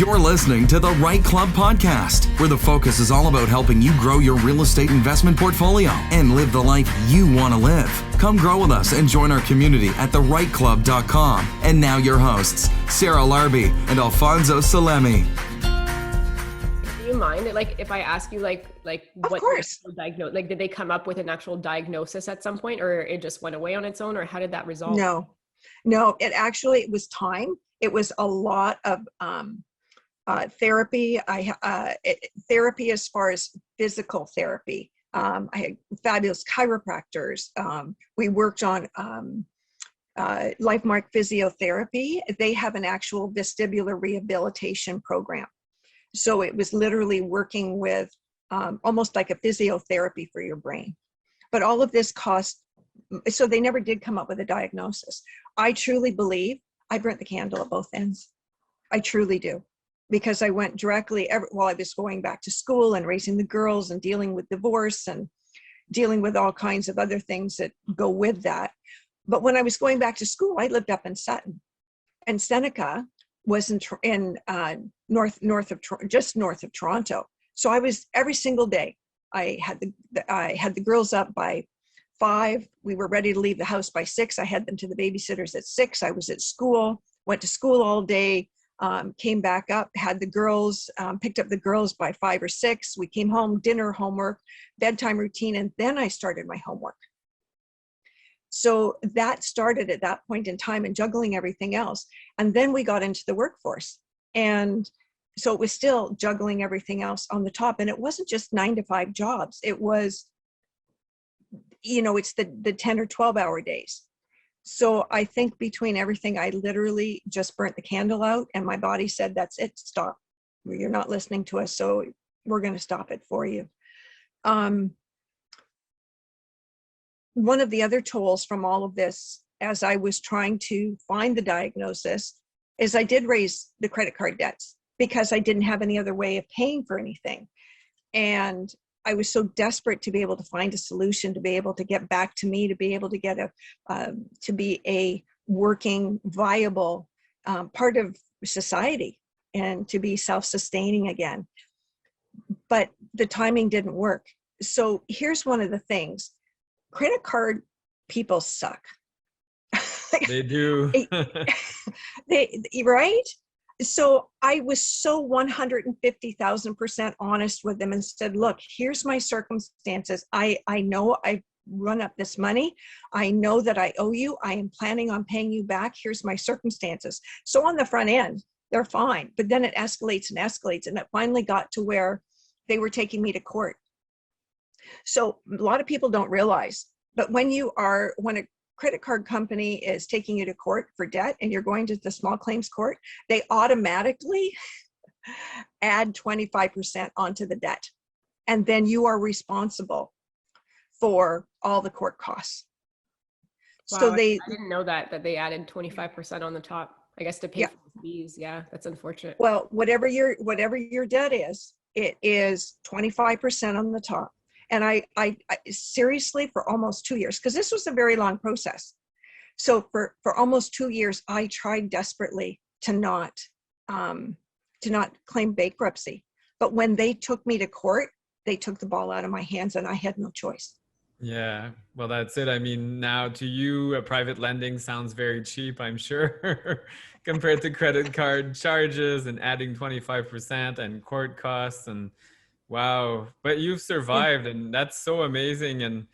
You're listening to the REITE Club podcast, where the focus is all about helping you grow your real estate investment portfolio and live the life you want to live. Come grow with us and join our community at thereiteclub.com. And now your hosts, Sarah Larby and Alfonso Salemi. Do you mind, like, if I ask you, like of what course. diagnose? Like, did they come up with an actual diagnosis at some point, or it just went away on its own, or how did that resolve? No, it was time. It was a lot of therapy. Therapy as far as physical therapy. I had fabulous chiropractors. We worked on LifeMark physiotherapy. They have an actual vestibular rehabilitation program. So it was literally working with almost like a physiotherapy for your brain. But all of this cost, so they never did come up with a diagnosis. I truly believe I burnt the candle at both ends. I truly do. Because I went directly, while I was going back to school and raising the girls and dealing with divorce and dealing with all kinds of other things that go with that. But when I was going back to school, I lived up in Sutton, and Seneca was just north of Toronto. So I was every single day. I had the girls up by 5. We were ready to leave the house by 6. I had them to the babysitters at 6. I was at school, went to school all day. Came back up, had the girls, picked up the girls by 5 or 6. We came home, dinner, homework, bedtime routine, and then I started my homework. So that started at that point in time and juggling everything else. And then we got into the workforce. And so it was still juggling everything else on the top. And it wasn't just 9 to 5 jobs. It was, it's the 10 or 12-hour days. So I think between everything, I literally just burnt the candle out, and my body said, that's it, stop. You're not listening to us, so we're going to stop it for you. One of the other tolls from all of this, as I was trying to find the diagnosis, is I did raise the credit card debts because I didn't have any other way of paying for anything. And I was so desperate to be able to find a solution, to be able to get back to me, to be able to get to be a working, viable part of society and to be self-sustaining again. But the timing didn't work. So here's one of the things. Credit card people suck. They do. Right? So I was so 150,000% honest with them and said, look, here's my circumstances. I know I've run up this money. I know that I owe you. I am planning on paying you back. Here's my circumstances. So on the front end, they're fine. But then it escalates and escalates. And it finally got to where they were taking me to court. So a lot of people don't realize, but when a credit card company is taking you to court for debt and you're going to the small claims court, they automatically add 25% onto the debt. And then you are responsible for all the court costs. Wow, So I didn't know that they added 25% on the top, I guess, to pay for the fees. Yeah, that's unfortunate. Well, whatever your debt is, it is 25% on the top. And I seriously, for almost 2 years, because this was a very long process. So for almost 2 years, I tried desperately to not claim bankruptcy. But when they took me to court, they took the ball out of my hands and I had no choice. Yeah, well, that's it. I mean, now to you, private lending sounds very cheap, I'm sure, compared to credit card charges and adding 25% and court costs and wow, but you've survived and that's so amazing and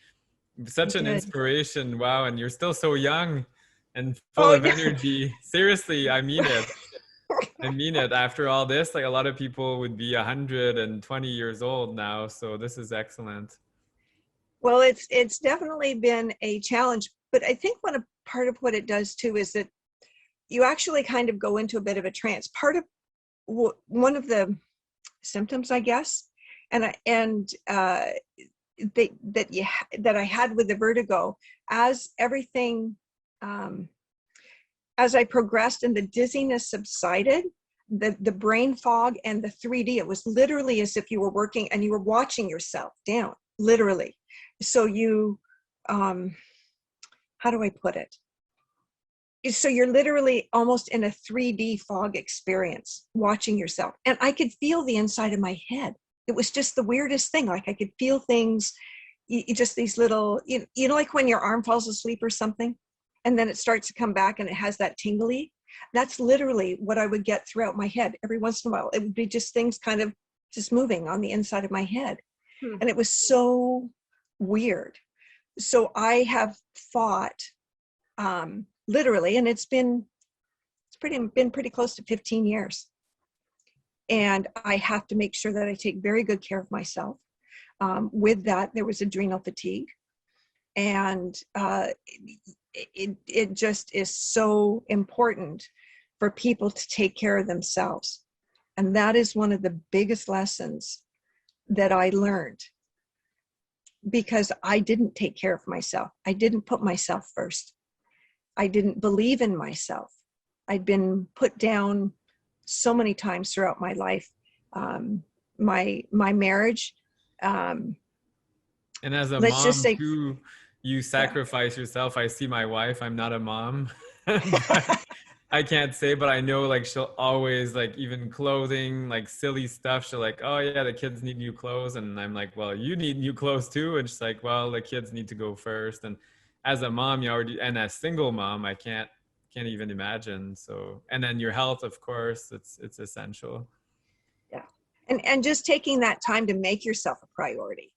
such an inspiration. Wow, and you're still so young and full of energy. Seriously, I mean it. I mean it. After all this, like a lot of people would be 120 years old now. So this is excellent. Well, it's definitely been a challenge, but I think part of what it does too is that you actually kind of go into a bit of a trance. Part of one of the symptoms, I guess, that I had with the vertigo, as everything, as I progressed and the dizziness subsided, the brain fog and the 3D, it was literally as if you were working and you were watching yourself down, literally. So you, how do I put it? So you're literally almost in a 3D fog experience watching yourself. And I could feel the inside of my head. It was just the weirdest thing. Like I could feel things, just these little, you know, like when your arm falls asleep or something, and then it starts to come back and it has that tingly. That's literally what I would get throughout my head. Every once in a while, it would be just things kind of just moving on the inside of my head. And it was so weird. So I have fought, literally, and it's been pretty close to 15 years. And I have to make sure that I take very good care of myself. With that, there was adrenal fatigue. And it just is so important for people to take care of themselves. And that is one of the biggest lessons that I learned, because I didn't take care of myself. I didn't put myself first. I didn't believe in myself. I'd been put down so many times throughout my life. My marriage. And as a let's mom just say, too, you sacrifice yourself. I see my wife. I'm not a mom. I can't say, but I know like she'll always like even clothing, like silly stuff. She'll like, oh yeah, the kids need new clothes. And I'm like, well, you need new clothes too. And she's like, well, the kids need to go first. And as a mom, you already, and as single mom, I can't even imagine. So, and then your health, of course, it's essential. Yeah. And just taking that time to make yourself a priority.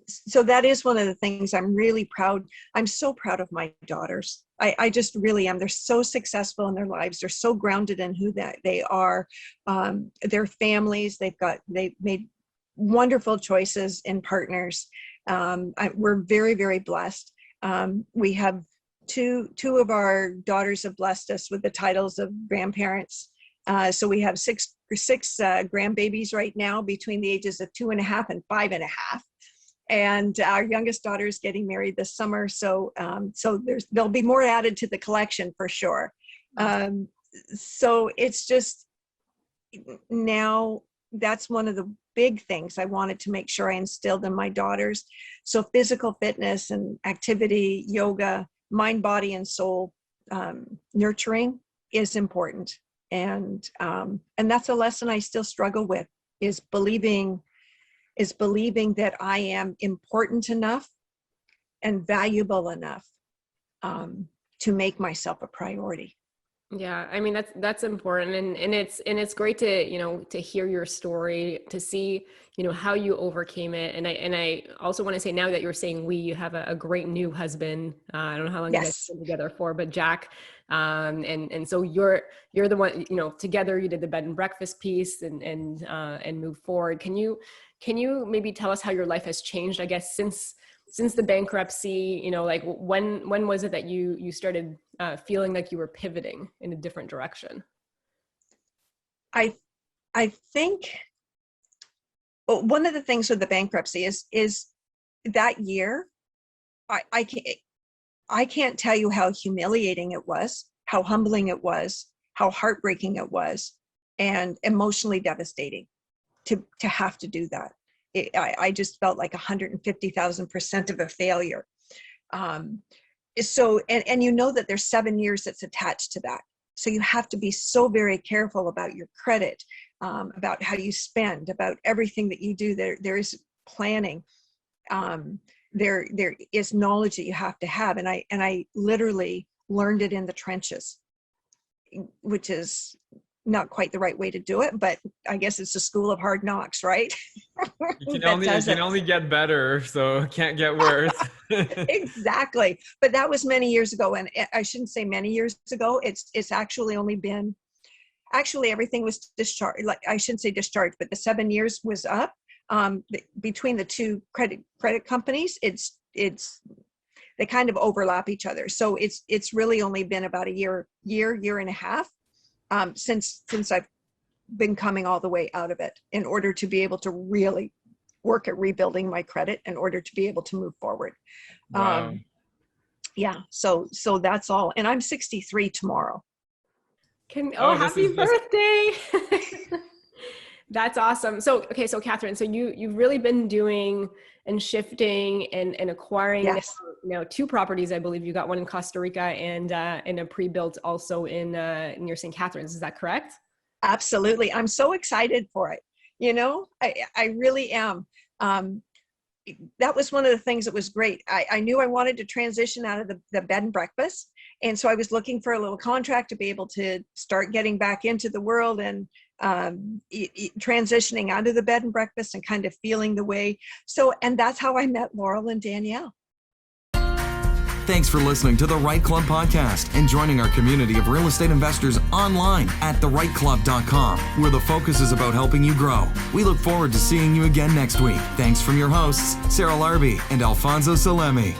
So that is one of the things I'm really proud. I'm so proud of my daughters. I just really am. They're so successful in their lives. They're so grounded in who they are. Their families, they've made wonderful choices in partners. We're very, very blessed. We have two of our daughters have blessed us with the titles of grandparents. So we have six grandbabies right now between the ages of 2.5 and 5.5. And our youngest daughter is getting married this summer. So there'll be more added to the collection for sure. So it's just now that's one of the big things I wanted to make sure I instilled in my daughters. So physical fitness and activity, yoga, mind, body, and soul nurturing is important. And that's a lesson I still struggle with, is believing that I am important enough and valuable enough to make myself a priority. Yeah, I mean that's important, and it's great to to hear your story, to see how you overcame it, and I also want to say, now that you're saying you have a great new husband. I don't know how long you guys have been together for, but Jack, and so you're the one, together you did the bed and breakfast piece and move forward. Can you maybe tell us how your life has changed, I guess, since the bankruptcy? Like when was it that you started feeling like you were pivoting in a different direction? I think one of the things with the bankruptcy is that year, I can't tell you how humiliating it was, how humbling it was, how heartbreaking it was, and emotionally devastating to have to do that. I just felt like 150,000% of a failure. So, and that there's 7 years that's attached to that. So you have to be so very careful about your credit, about how you spend, about everything that you do. There is planning. There is knowledge that you have to have. And I literally learned it in the trenches, which is not quite the right way to do it, but I guess it's the school of hard knocks, right? You can only get better, so it can't get worse. Exactly. But that was many years ago, and I shouldn't say many years ago. It's actually only been, everything was discharged. Like, I shouldn't say discharged, but the 7 years was up. Between the two credit companies, they kind of overlap each other. So it's really only been about a year and a half since I've been coming all the way out of it, in order to be able to really work at rebuilding my credit, in order to be able to move forward. Wow. Yeah. So that's all. And I'm 63 tomorrow. Happy birthday. That's awesome. So, okay. So Katherine, so you've really been doing and shifting and acquiring 2 properties, I believe. You got one in Costa Rica and a pre-built also in near St. Catharines. Is that correct? Absolutely. I'm so excited for it. I really am. That was one of the things that was great. I knew I wanted to transition out of the bed and breakfast. And so I was looking for a little contract to be able to start getting back into the world and transitioning out of the bed and breakfast and kind of feeling the way. And that's how I met Laurel and Danielle. Thanks for listening to the REITE Club podcast and joining our community of real estate investors online at thereiteclub.com, where the focus is about helping you grow. We look forward to seeing you again next week. Thanks from your hosts, Sarah Larby and Alfonso Salemi.